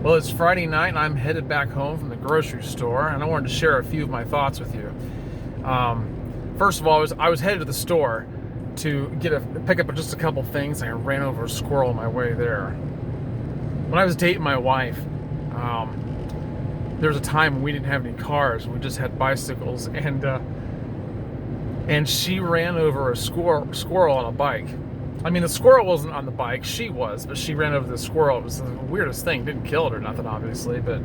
Well, it's Friday night and I'm headed back home from the grocery store, and I wanted to share a few of my thoughts with you. First of all, I was headed to the store to pick up just a couple things, and I ran over a squirrel on my way there. When I was dating my wife, there was a time when we didn't have any cars. We just had bicycles, and she ran over a squirrel on a bike. I mean, the squirrel wasn't on the bike, she was, but she ran over the squirrel. It was the weirdest thing. Didn't kill it or nothing, obviously, but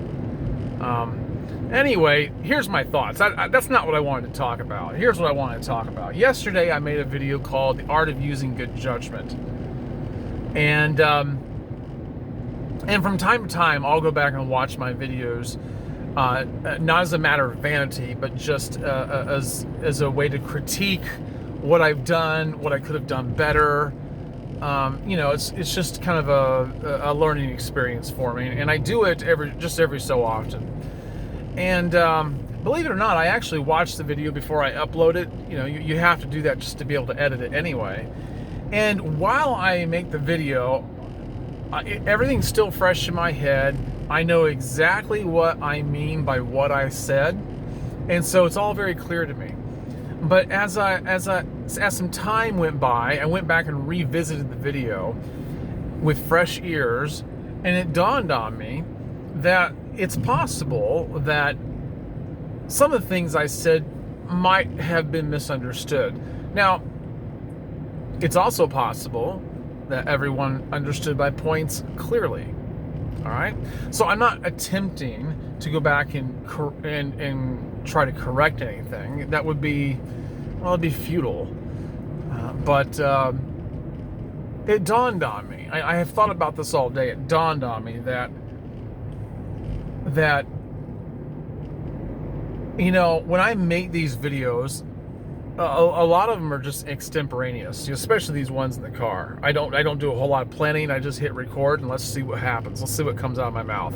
anyway, here's my thoughts. That's not what I wanted to talk about. Here's what I wanted to talk about. Yesterday, I made a video called The Art of Using Good Judgment. And from time to time, I'll go back and watch my videos, not as a matter of vanity, but just as a way to critique what I've done, what I could have done better. It's just kind of a learning experience for me, and I do it every so often. And believe it or not, I actually watch the video before I upload it. You have to do that just to be able to edit it anyway. And while I make the video, everything's still fresh in my head. I know exactly what I mean by what I said, and so it's all very clear to me. But as some time went by, I went back and revisited the video with fresh ears, and it dawned on me that it's possible that some of the things I said might have been misunderstood. Now, it's also possible that everyone understood my points clearly. All right? So I'm not attempting to go back and try to correct anything. That would be, it'd be futile. But it dawned on me. I have thought about this all day. It dawned on me that when I make these videos, a lot of them are just extemporaneous, especially these ones in the car. I don't do a whole lot of planning. I just hit record and let's see what happens. Let's see what comes out of my mouth.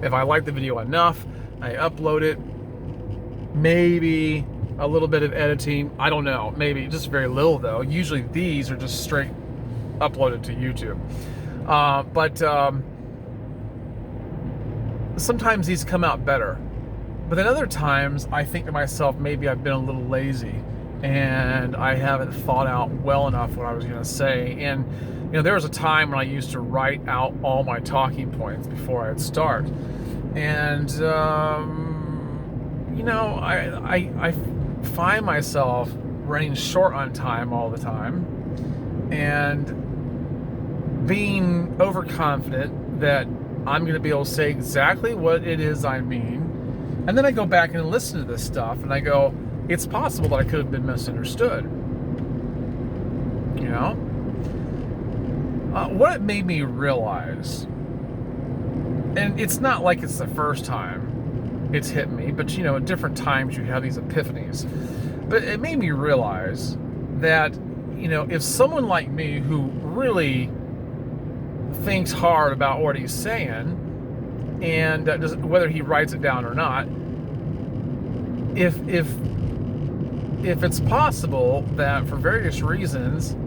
If I like the video enough, I upload it. Maybe a little bit of editing. I don't know. Maybe just very little, though. Usually these are just straight uploaded to YouTube. But sometimes these come out better. But then other times I think to myself, maybe I've been a little lazy and I haven't thought out well enough what I was going to say. And there was a time when I used to write out all my talking points before I'd start. And I find myself running short on time all the time and being overconfident that I'm going to be able to say exactly what it is I mean. And then I go back and listen to this stuff and I go, it's possible that I could have been misunderstood. What it made me realize, and it's not like it's the first time it's hit me, but at different times you have these epiphanies. But it made me realize that, if someone like me who really thinks hard about what he's saying, and whether he writes it down or not, if it's possible that for various reasons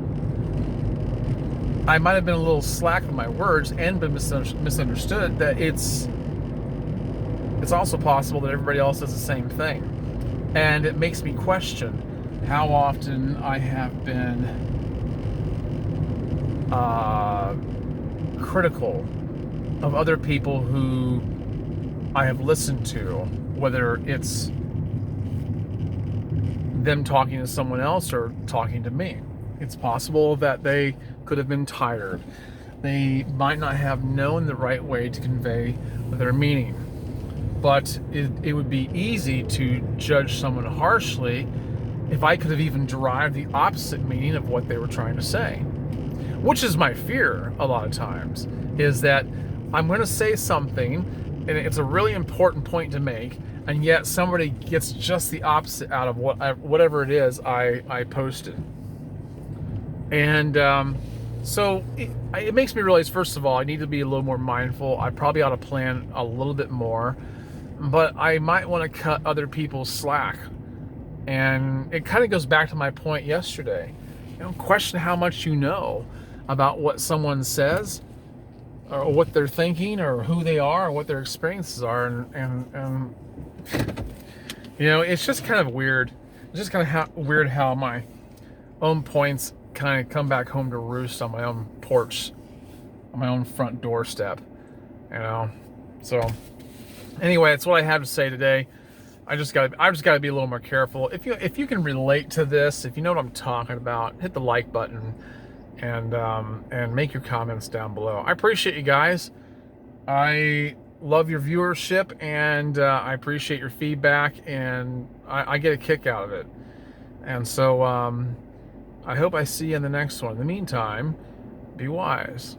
I might have been a little slack with my words and been misunderstood, that it's also possible that everybody else does the same thing. And it makes me question how often I have been critical of other people who I have listened to, whether it's them talking to someone else or talking to me. It's possible that they could have been tired. They might not have known the right way to convey their meaning. But it would be easy to judge someone harshly if I could have even derived the opposite meaning of what they were trying to say. Which is my fear a lot of times, is that I'm going to say something and it's a really important point to make, and yet somebody gets just the opposite out of whatever it is I posted. And so it makes me realize, first of all, I need to be a little more mindful. I probably ought to plan a little bit more, but I might want to cut other people's slack. And it kind of goes back to my point yesterday. Question how much you know about what someone says, or what they're thinking or who they are or what their experiences are, and you know, it's just kind of weird. It's just kind of weird how my own points kind of come back home to roost on my own porch, on my own front doorstep, you know. So anyway, that's what I have to say today. I just got to be a little more careful. If you can relate to this, if you know what I'm talking about, hit the like button and make your comments down below. I appreciate you guys. I love your viewership, and I appreciate your feedback, and I get a kick out of it. And so I hope I see you in the next one. In the meantime, be wise.